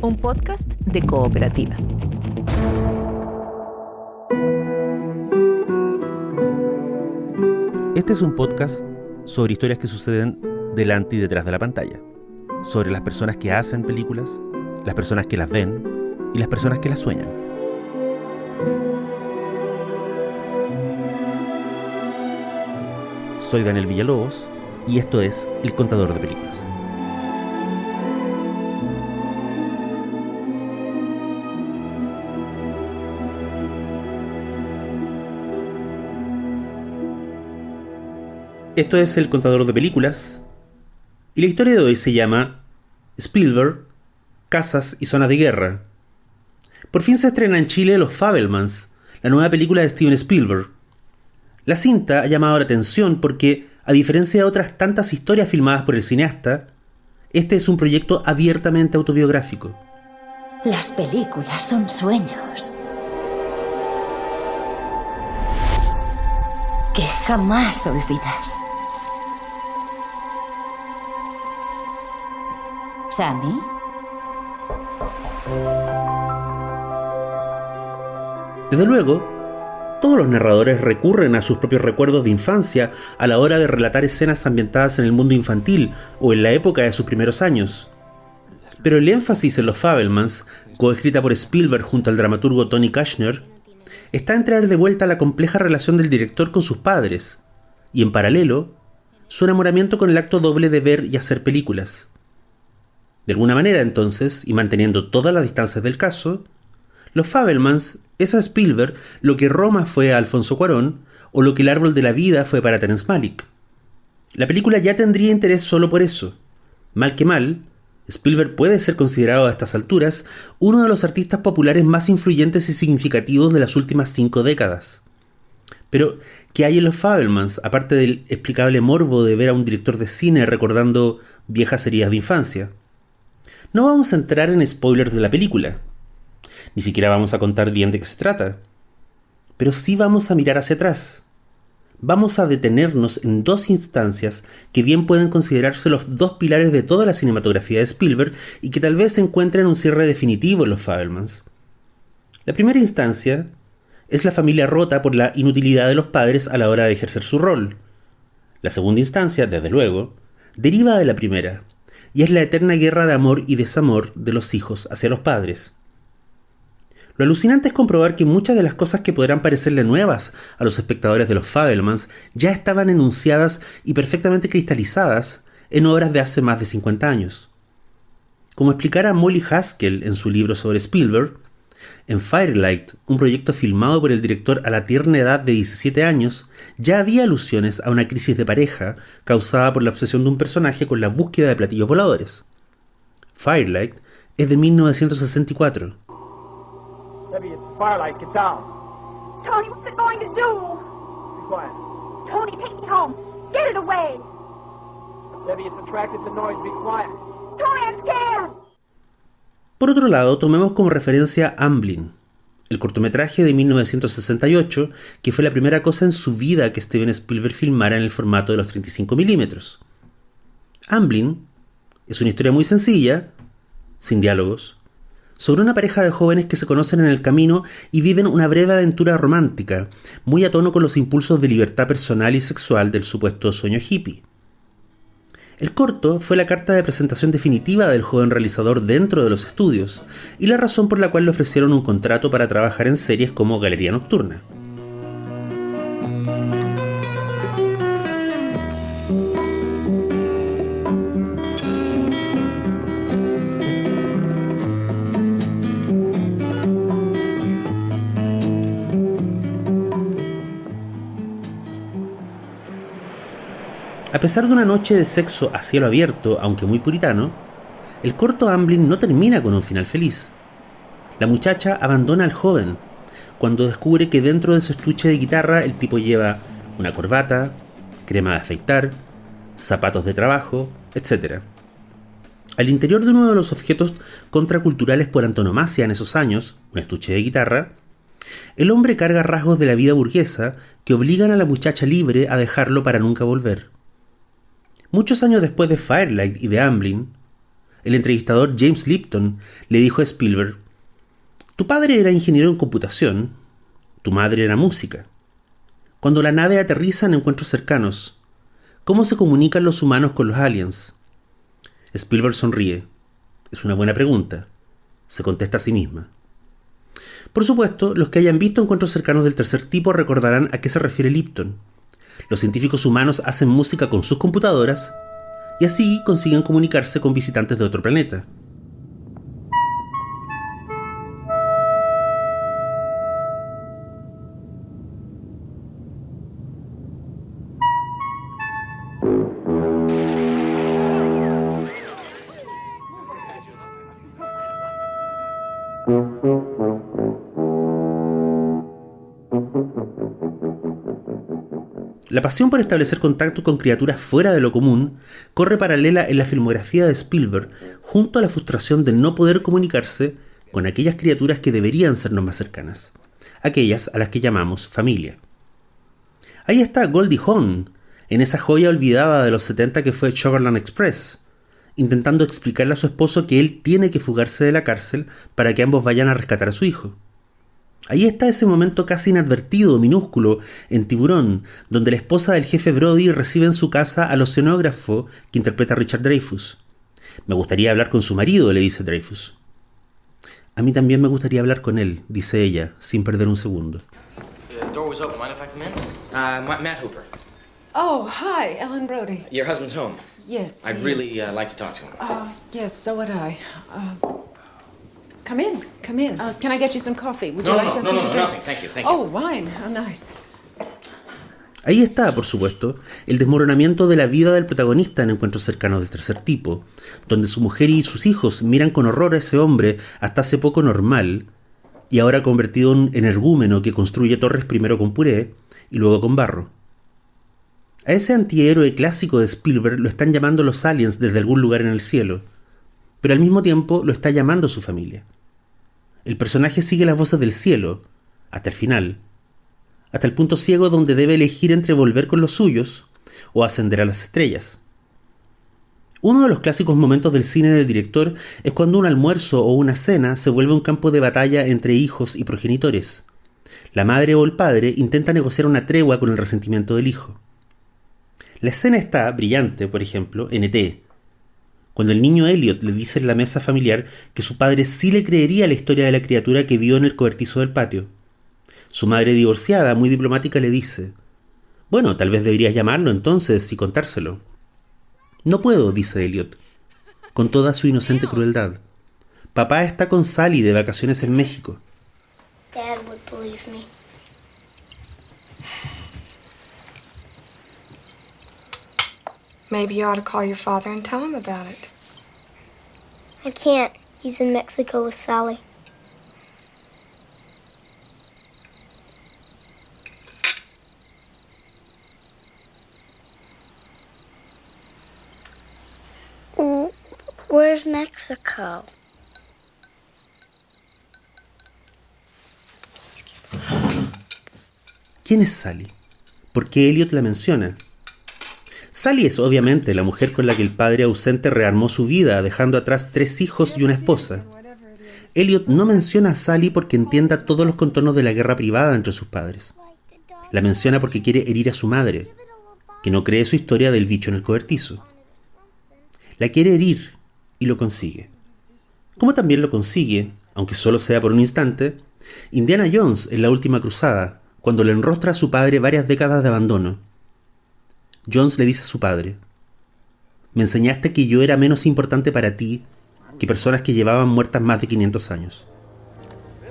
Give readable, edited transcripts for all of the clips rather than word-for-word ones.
un podcast de Cooperativa. Este es un podcast sobre historias que suceden delante y detrás de la pantalla, sobre las personas que hacen películas, las personas que las ven y las personas que las sueñan. Soy Daniel Villalobos y esto es El Contador de Películas. Esto es El Contador de Películas y la historia de hoy se llama Spielberg, Casas y Zonas de Guerra. Por fin se estrena en Chile Los Fabelmans, la nueva película de Steven Spielberg. La cinta ha llamado la atención porque, a diferencia de otras tantas historias filmadas por el cineasta, este es un proyecto abiertamente autobiográfico. Las películas son sueños que jamás olvidas. ¿Sammy? Desde luego, todos los narradores recurren a sus propios recuerdos de infancia a la hora de relatar escenas ambientadas en el mundo infantil o en la época de sus primeros años. Pero el énfasis en Los Fabelmans, coescrita por Spielberg junto al dramaturgo Tony Kushner, está en traer de vuelta la compleja relación del director con sus padres, y en paralelo, su enamoramiento con el acto doble de ver y hacer películas. De alguna manera, entonces, y manteniendo todas las distancias del caso, Los Fabelmans es a Spielberg lo que Roma fue a Alfonso Cuarón o lo que El Árbol de la Vida fue para Terrence Malick. La película ya tendría interés solo por eso. Mal que mal, Spielberg puede ser considerado a estas alturas uno de los artistas populares más influyentes y significativos de las últimas 5 décadas. Pero, ¿qué hay en Los Fabelmans, aparte del explicable morbo de ver a un director de cine recordando viejas heridas de infancia? No vamos a entrar en spoilers de la película. Ni siquiera vamos a contar bien de qué se trata. Pero sí vamos a mirar hacia atrás. Vamos a detenernos en 2 instancias que bien pueden considerarse los 2 pilares de toda la cinematografía de Spielberg y que tal vez encuentren un cierre definitivo en Los Fabelmans. La primera instancia es la familia rota por la inutilidad de los padres a la hora de ejercer su rol. La segunda instancia, desde luego, deriva de la primera, y es la eterna guerra de amor y desamor de los hijos hacia los padres. Lo alucinante es comprobar que muchas de las cosas que podrán parecerle nuevas a los espectadores de Los Fabelmans ya estaban enunciadas y perfectamente cristalizadas en obras de hace más de 50 años. Como explicara Molly Haskell en su libro sobre Spielberg, en Firelight, un proyecto filmado por el director a la tierna edad de 17 años, ya había alusiones a una crisis de pareja causada por la obsesión de un personaje con la búsqueda de platillos voladores. Firelight es de 1964. Debbie, it's Firelight. Get down. Tony, what's it going to do? Be quiet. Tony, take me home. Get it away. Debbie, it's attracted to noise. Be quiet. Tony, I'm scared. Por otro lado, tomemos como referencia Amblin, el cortometraje de 1968, que fue la primera cosa en su vida que Steven Spielberg filmara en el formato de los 35 milímetros. Amblin es una historia muy sencilla, sin diálogos, sobre una pareja de jóvenes que se conocen en el camino y viven una breve aventura romántica, muy a tono con los impulsos de libertad personal y sexual del supuesto sueño hippie. El corto fue la carta de presentación definitiva del joven realizador dentro de los estudios y la razón por la cual le ofrecieron un contrato para trabajar en series como Galería Nocturna. A pesar de una noche de sexo a cielo abierto, aunque muy puritano, el corto Amblin no termina con un final feliz. La muchacha abandona al joven, cuando descubre que dentro de su estuche de guitarra el tipo lleva una corbata, crema de afeitar, zapatos de trabajo, etc. Al interior de uno de los objetos contraculturales por antonomasia en esos años, un estuche de guitarra, el hombre carga rasgos de la vida burguesa que obligan a la muchacha libre a dejarlo para nunca volver. Muchos años después de Firelight y de Amblin, el entrevistador James Lipton le dijo a Spielberg: tu padre era ingeniero en computación, tu madre era música. Cuando la nave aterriza en encuentros cercanos, ¿cómo se comunican los humanos con los aliens? Spielberg sonríe. Es una buena pregunta. Se contesta a sí misma. Por supuesto, los que hayan visto encuentros cercanos del tercer tipo recordarán a qué se refiere Lipton. Los científicos humanos hacen música con sus computadoras y así consiguen comunicarse con visitantes de otro planeta. La pasión por establecer contacto con criaturas fuera de lo común corre paralela en la filmografía de Spielberg junto a la frustración de no poder comunicarse con aquellas criaturas que deberían sernos más cercanas, aquellas a las que llamamos familia. Ahí está Goldie Hawn, en esa joya olvidada de los 70 que fue Sugarland Express, intentando explicarle a su esposo que él tiene que fugarse de la cárcel para que ambos vayan a rescatar a su hijo. Ahí está ese momento casi inadvertido, minúsculo, en Tiburón, donde la esposa del jefe Brody recibe en su casa al oceanógrafo que interpreta a Richard Dreyfuss. Me gustaría hablar con su marido, le dice Dreyfuss. A mí también me gustaría hablar con él, dice ella, sin perder un segundo. The door was open. Mind if I come in? Matt Hooper. Oh, hi, Ellen Brody. Your husband's home. Yes. I'd really like to talk to him. Yes, so would I. Come in, come in. Can I get you some coffee? Would you No, like no, something no, to no, drink? nothing. Thank you, thank you. Oh, wine. How nice. Ahí está, por supuesto, el desmoronamiento de la vida del protagonista en encuentros cercanos del tercer tipo, donde su mujer y sus hijos miran con horror a ese hombre hasta hace poco normal, y ahora convertido en energúmeno que construye torres primero con puré y luego con barro. A ese antihéroe clásico de Spielberg lo están llamando los aliens desde algún lugar en el cielo, pero al mismo tiempo lo está llamando su familia. El personaje sigue las voces del cielo, hasta el final, hasta el punto ciego donde debe elegir entre volver con los suyos o ascender a las estrellas. Uno de los clásicos momentos del cine del director es cuando un almuerzo o una cena se vuelve un campo de batalla entre hijos y progenitores. La madre o el padre intenta negociar una tregua con el resentimiento del hijo. La escena está brillante, por ejemplo, en E.T., cuando el niño Elliot le dice en la mesa familiar que su padre sí le creería la historia de la criatura que vio en el cobertizo del patio. Su madre divorciada, muy diplomática, le dice: «Bueno, tal vez deberías llamarlo entonces y contárselo». «No puedo», dice Elliot, con toda su inocente crueldad. «Papá está con Sally de vacaciones en México». Dad would believe me. Maybe you ought to call your father and tell him about it. I can't. He's in Mexico with Sally. Where's Mexico? ¿Quién es Sally? ¿Por qué Elliot la menciona? Sally es obviamente la mujer con la que el padre ausente rearmó su vida, dejando atrás 3 hijos y una esposa. Elliot no menciona a Sally porque entienda todos los contornos de la guerra privada entre sus padres. La menciona porque quiere herir a su madre, que no cree su historia del bicho en el cobertizo. La quiere herir y lo consigue. Como también lo consigue, aunque solo sea por un instante, Indiana Jones en La Última Cruzada, cuando le enrostra a su padre varias décadas de abandono. Jones le dice a su padre: «Me enseñaste que yo era menos importante para ti que personas que llevaban muertas más de 500 años».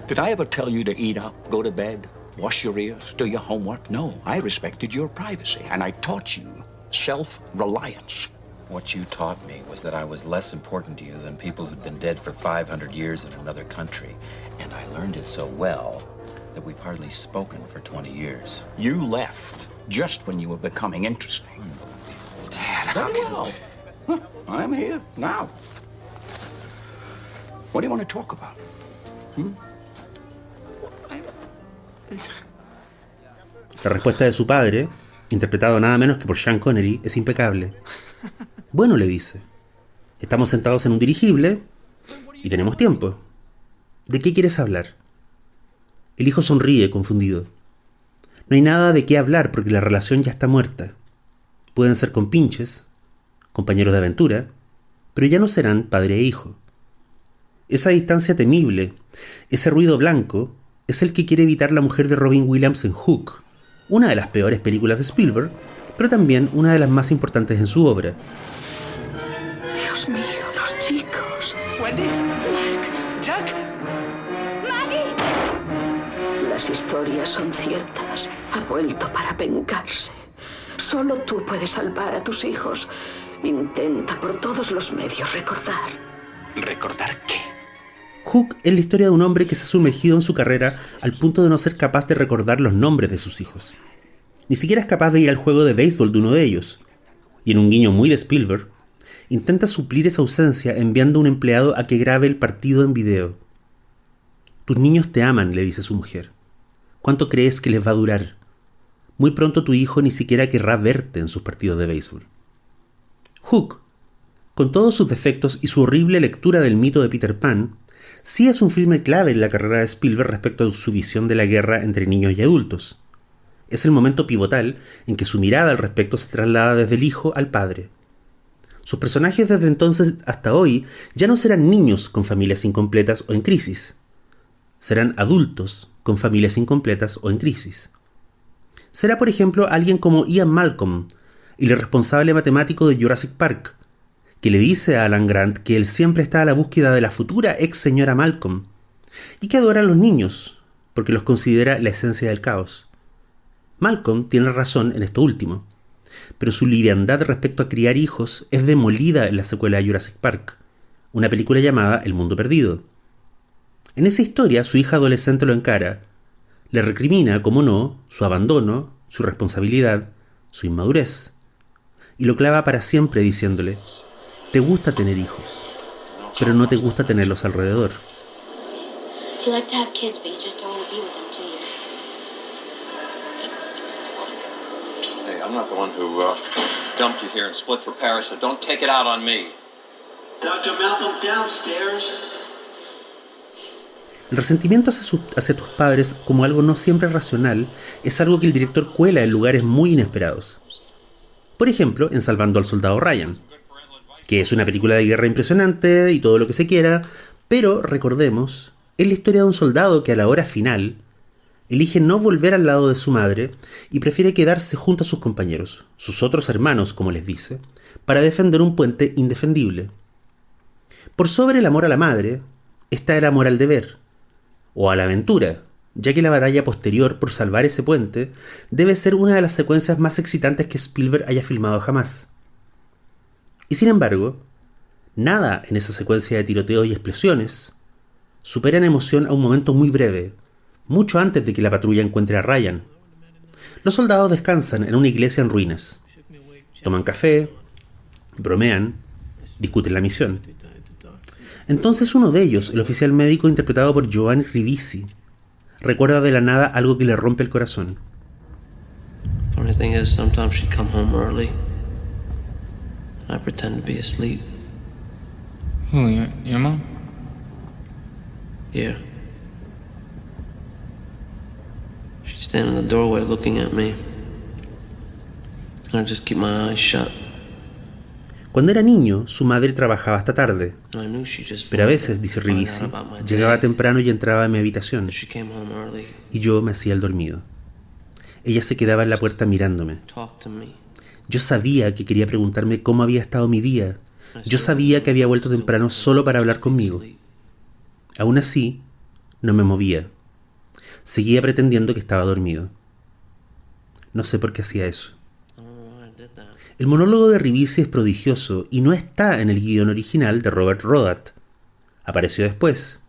Did I ever tell you to eat up, go to bed, wash your ears, do your homework? No, I respected your privacy, and I taught you self-reliance. What you taught me was that I was less important to you than people who'd been dead for 500 years in another country. And I learned it so well that we've hardly spoken for 20 years. You left just when you were becoming interesting. Dad, Very well. Huh, I'm here now. What do you want to talk about? La respuesta de su padre, interpretado nada menos que por Sean Connery, es impecable. «Bueno», le dice, Estamos sentados en un dirigible y tenemos tiempo. ¿De qué quieres hablar? El hijo sonríe, confundido. No hay nada de qué hablar porque la relación ya está muerta. Pueden ser compinches, compañeros de aventura, pero ya no serán padre e hijo. Esa distancia temible, ese ruido blanco, es el que quiere evitar la mujer de Robin Williams en Hook, una de las peores películas de Spielberg, pero también una de las más importantes en su obra. Dios mío, los chicos. Wendy. Mark. Jack. Maggie. Las historias son ciertas. Ha vuelto para vengarse. Solo tú puedes salvar a tus hijos. Intenta por todos los medios recordar. ¿Recordar qué? Hook es la historia de un hombre que se ha sumergido en su carrera al punto de no ser capaz de recordar los nombres de sus hijos. Ni siquiera es capaz de ir al juego de béisbol de uno de ellos. Y en un guiño muy de Spielberg, intenta suplir esa ausencia enviando a un empleado a que grabe el partido en video. Tus niños te aman, le dice su mujer. ¿Cuánto crees que les va a durar? Muy pronto tu hijo ni siquiera querrá verte en sus partidos de béisbol. Hook, con todos sus defectos y su horrible lectura del mito de Peter Pan, sí es un filme clave en la carrera de Spielberg respecto a su visión de la guerra entre niños y adultos. Es el momento pivotal en que su mirada al respecto se traslada desde el hijo al padre. Sus personajes desde entonces hasta hoy ya no serán niños con familias incompletas o en crisis. Serán adultos con familias incompletas o en crisis. Será, por ejemplo, alguien como Ian Malcolm, el responsable matemático de Jurassic Park, que le dice a Alan Grant que él siempre está a la búsqueda de la futura ex señora Malcolm, y que adora a los niños, porque los considera la esencia del caos. Malcolm tiene razón en esto último, pero su liviandad respecto a criar hijos es demolida en la secuela de Jurassic Park, una película llamada El Mundo Perdido. En esa historia, su hija adolescente lo encara, le recrimina, como no, su abandono, su responsabilidad, su inmadurez, y lo clava para siempre diciéndole: te gusta tener hijos, pero no te gusta tenerlos alrededor. You like to have kids, but you just don't want to be with them, do you? Hey, I'm not the one who dumped you here and split for Paris, so don't take it out on me. Dr. Malcolm, downstairs. El resentimiento hacia tus padres como algo no siempre racional es algo que el director cuela en lugares muy inesperados. Por ejemplo, en Salvando al Soldado Ryan, que es una película de guerra impresionante y todo lo que se quiera, pero recordemos, es la historia de un soldado que a la hora final elige no volver al lado de su madre y prefiere quedarse junto a sus compañeros, sus otros hermanos, como les dice, para defender un puente indefendible. Por sobre el amor a la madre está el amor al deber, o a la aventura, ya que la batalla posterior por salvar ese puente debe ser una de las secuencias más excitantes que Spielberg haya filmado jamás. Y sin embargo, nada en esa secuencia de tiroteos y explosiones supera en emoción a un momento muy breve, mucho antes de que la patrulla encuentre a Ryan. Los soldados descansan en una iglesia en ruinas. Toman café, bromean, discuten la misión. Entonces uno de ellos, el oficial médico interpretado por Giovanni Ribisi, recuerda de la nada algo que le rompe el corazón. Funny thing is, sometimes she'd come home early. I pretend to be asleep. Who, your mom? Yeah. She'd stand in the doorway looking at me. And I'd just keep my eyes shut. Cuando era niño, su madre trabajaba hasta tarde. Pero a veces, dice Ribisi, llegaba temprano y entraba en mi habitación. Y yo me hacía el dormido. Ella se quedaba en la puerta mirándome. Yo sabía que quería preguntarme cómo había estado mi día. Yo sabía que había vuelto temprano solo para hablar conmigo. Aún así, no me movía. Seguía pretendiendo que estaba dormido. No sé por qué hacía eso. El monólogo de Ribisi es prodigioso y no está en el guión original de Robert Rodat. Apareció después,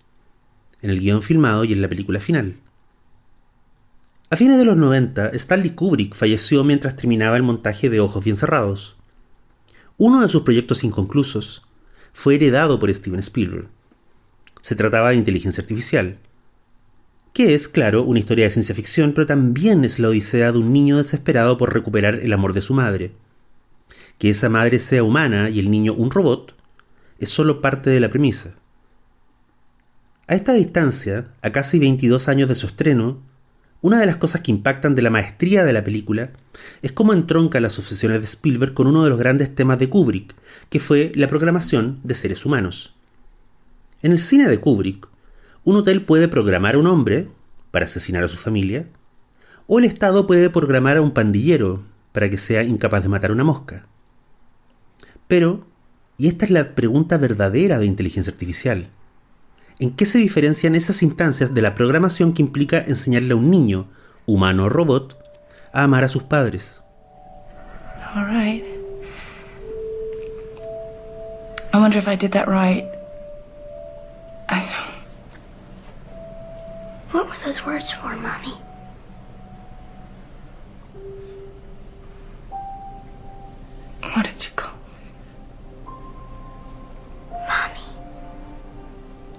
en el guión filmado y en la película final. A fines de los 90, Stanley Kubrick falleció mientras terminaba el montaje de Ojos bien cerrados. Uno de sus proyectos inconclusos fue heredado por Steven Spielberg. Se trataba de inteligencia artificial, que es, claro, una historia de ciencia ficción, pero también es la odisea de un niño desesperado por recuperar el amor de su madre. Que esa madre sea humana y el niño un robot es solo parte de la premisa. A esta distancia, a casi 22 años de su estreno, una de las cosas que impactan de la maestría de la película es cómo entronca las obsesiones de Spielberg con uno de los grandes temas de Kubrick, que fue la programación de seres humanos. En el cine de Kubrick, un hotel puede programar a un hombre para asesinar a su familia, o el Estado puede programar a un pandillero para que sea incapaz de matar una mosca. Pero, y esta es la pregunta verdadera de inteligencia artificial, ¿en qué se diferencian esas instancias de la programación que implica enseñarle a un niño, humano o robot, a amar a sus padres? All right. I wonder if I did that right. What were those words for, Mommy? What did you call?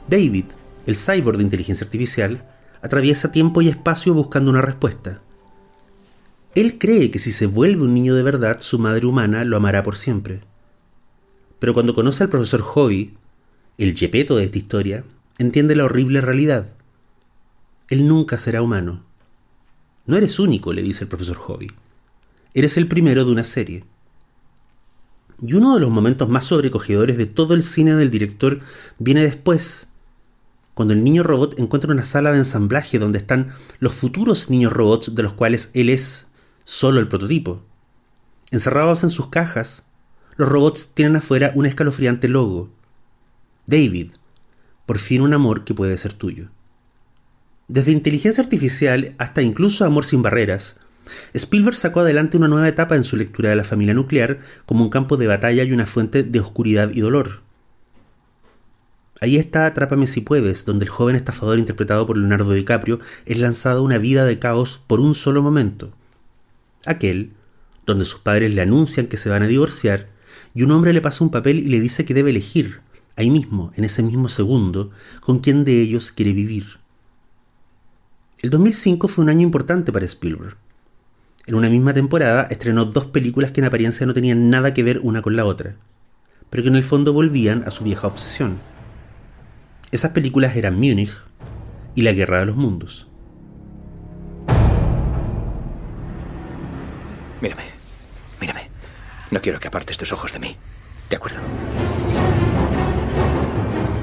David, el cyborg de inteligencia artificial, atraviesa tiempo y espacio buscando una respuesta. Él cree que si se vuelve un niño de verdad, su madre humana lo amará por siempre. Pero cuando conoce al profesor Hobby, el Gepetto de esta historia, entiende la horrible realidad. Él nunca será humano. No eres único, le dice el profesor Hobby. Eres el primero de una serie. Y uno de los momentos más sobrecogedores de todo el cine del director viene después, cuando el niño robot encuentra una sala de ensamblaje donde están los futuros niños robots de los cuales él es solo el prototipo. Encerrados en sus cajas, los robots tienen afuera un escalofriante logo. David, por fin un amor que puede ser tuyo. Desde inteligencia artificial hasta incluso Amor sin barreras, Spielberg sacó adelante una nueva etapa en su lectura de la familia nuclear como un campo de batalla y una fuente de oscuridad y dolor. Ahí está Atrápame si puedes, donde el joven estafador interpretado por Leonardo DiCaprio es lanzado a una vida de caos por un solo momento. Aquel, donde sus padres le anuncian que se van a divorciar y un hombre le pasa un papel y le dice que debe elegir, ahí mismo, en ese mismo segundo, con quién de ellos quiere vivir. El 2005 fue un año importante para Spielberg. En una misma temporada estrenó 2 películas que en apariencia no tenían nada que ver una con la otra, pero que en el fondo volvían a su vieja obsesión. Esas películas eran Múnich y La Guerra de los Mundos. Mírame. No quiero que apartes tus ojos de mí. ¿De acuerdo? Sí.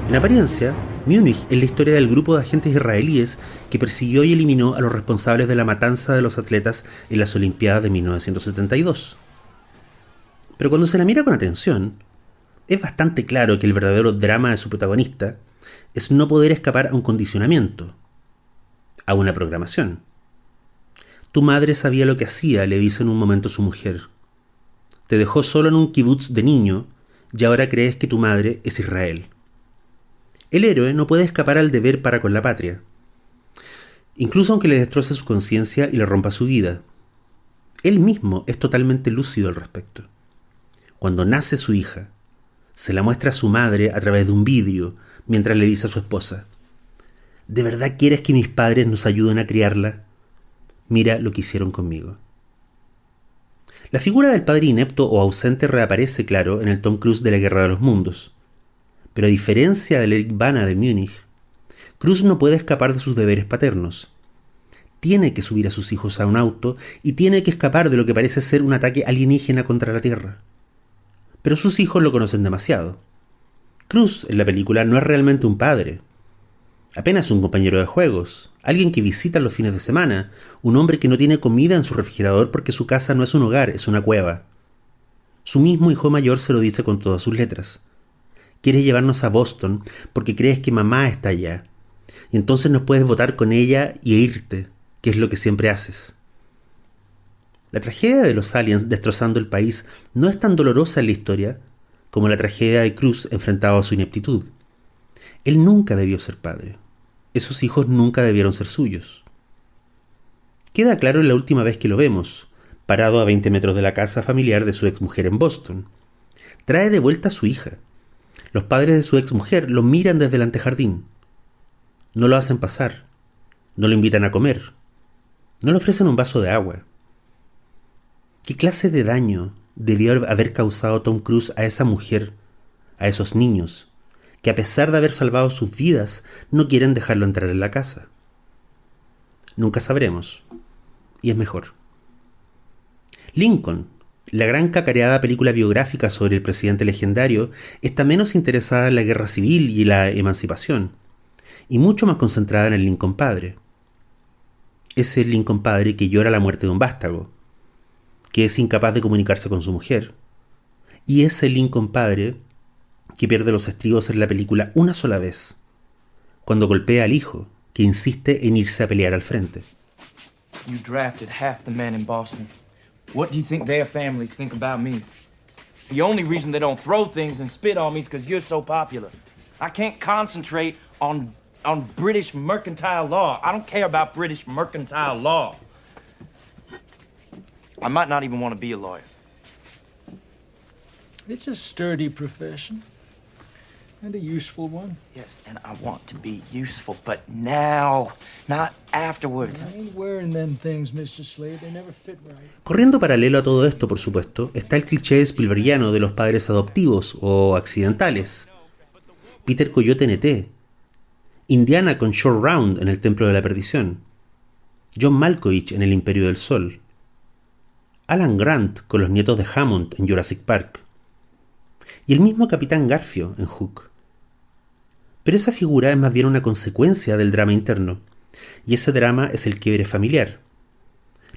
En apariencia, Múnich es la historia del grupo de agentes israelíes que persiguió y eliminó a los responsables de la matanza de los atletas en las Olimpiadas de 1972. Pero cuando se la mira con atención, es bastante claro que el verdadero drama de su protagonista es no poder escapar a un condicionamiento, a una programación. Tu madre sabía lo que hacía, le dice en un momento su mujer. Te dejó solo en un kibutz de niño y ahora crees que tu madre es Israel. El héroe no puede escapar al deber para con la patria, incluso aunque le destroce su conciencia y le rompa su vida. Él mismo es totalmente lúcido al respecto. Cuando nace su hija, se la muestra a su madre a través de un vídeo, mientras le dice a su esposa: ¿de verdad quieres que mis padres nos ayuden a criarla? Mira lo que hicieron conmigo. La figura del padre inepto o ausente reaparece, claro, en el Tom Cruise de La Guerra de los Mundos. Pero a diferencia del Eric Bana de Múnich, Cruise no puede escapar de sus deberes paternos. Tiene que subir a sus hijos a un auto y tiene que escapar de lo que parece ser un ataque alienígena contra la Tierra. Pero sus hijos lo conocen demasiado. Cruise en la película no es realmente un padre. Apenas un compañero de juegos, alguien que visita los fines de semana, un hombre que no tiene comida en su refrigerador porque su casa no es un hogar, es una cueva. Su mismo hijo mayor se lo dice con todas sus letras. Quieres llevarnos a Boston porque crees que mamá está allá, y entonces nos puedes votar con ella y irte, que es lo que siempre haces. La tragedia de los aliens destrozando el país no es tan dolorosa en la historia como la tragedia de Cruise enfrentado a su ineptitud. Él nunca debió ser padre. Esos hijos nunca debieron ser suyos. Queda claro en la última vez que lo vemos, parado a 20 metros de la casa familiar de su exmujer en Boston. Trae de vuelta a su hija. Los padres de su exmujer lo miran desde el antejardín. No lo hacen pasar. No lo invitan a comer. No le ofrecen un vaso de agua. ¿Qué clase de daño debió haber causado Tom Cruise a esa mujer a esos niños que, a pesar de haber salvado sus vidas, no quieren dejarlo entrar en la casa. Nunca sabremos, y es mejor. Lincoln, la gran cacareada película biográfica sobre el presidente legendario, está menos interesada en la guerra civil y la emancipación, y mucho más concentrada en el Lincoln padre. Ese Lincoln padre que llora la muerte de un vástago, que es incapaz de comunicarse con su mujer, y ese Lincoln padre que pierde los estribos en la película una sola vez, cuando golpea al hijo, que insiste en irse a pelear al frente. You drafted half the men in Boston. What do you think their families think about me? The only reason they don't throw things and spit on me is because you're so popular. I can't concentrate on British mercantile law. I don't care about British mercantile law. I might not even want to be a lawyer. It's a sturdy profession. And a useful one. Yes, and I want to be useful, but now, not afterwards. I ain't wearing them things, Mr. Slade. They never fit right. Corriendo paralelo a todo esto, por supuesto, está el cliché spielbergiano de los padres adoptivos o accidentales. Peter Coyote NT, Indiana con Short Round en El Templo de la Perdición, John Malkovich en El Imperio del Sol, Alan Grant con los nietos de Hammond en Jurassic Park, y el mismo Capitán Garfio en Hook. Pero esa figura es más bien una consecuencia del drama interno, y ese drama es el quiebre familiar.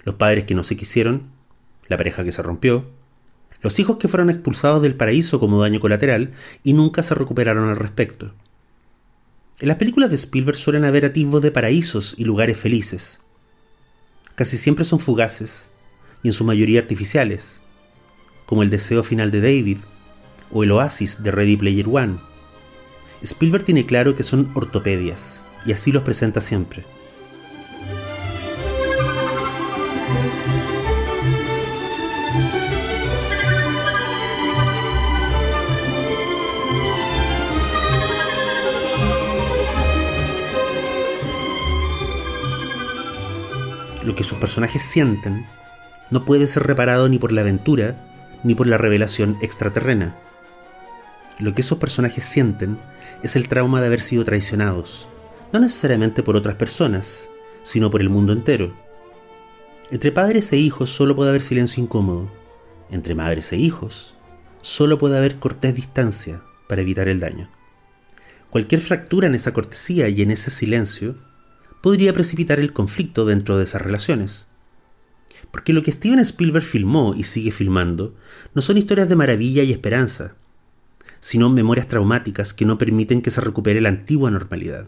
Los padres que no se quisieron, la pareja que se rompió, los hijos que fueron expulsados del paraíso como daño colateral y nunca se recuperaron al respecto. En las películas de Spielberg suelen haber atisbos de paraísos y lugares felices. Casi siempre son fugaces, y en su mayoría artificiales, como el deseo final de David o el oasis de Ready Player One. Spielberg tiene claro que son ortopedias, y así los presenta siempre. Lo que sus personajes sienten no puede ser reparado ni por la aventura ni por la revelación extraterrena. Lo que esos personajes sienten es el trauma de haber sido traicionados, no necesariamente por otras personas, sino por el mundo entero. Entre padres e hijos solo puede haber silencio incómodo. Entre madres e hijos solo puede haber cortés distancia para evitar el daño. Cualquier fractura en esa cortesía y en ese silencio podría precipitar el conflicto dentro de esas relaciones. Porque lo que Steven Spielberg filmó y sigue filmando no son historias de maravilla y esperanza, sino memorias traumáticas que no permiten que se recupere la antigua normalidad.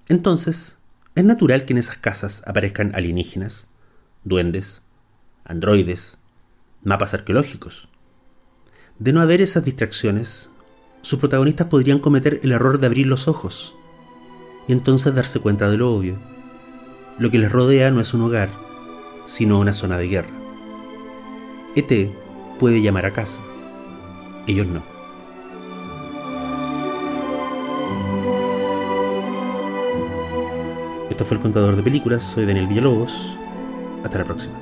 Entonces, es natural que en esas casas aparezcan alienígenas, duendes, androides, mapas arqueológicos. De no haber esas distracciones, sus protagonistas podrían cometer el error de abrir los ojos y entonces darse cuenta de lo obvio. Lo que les rodea no es un hogar, sino una zona de guerra. ET puede llamar a casa, ellos no. Esto fue El Contador de Películas, soy Daniel Villalobos, hasta la próxima.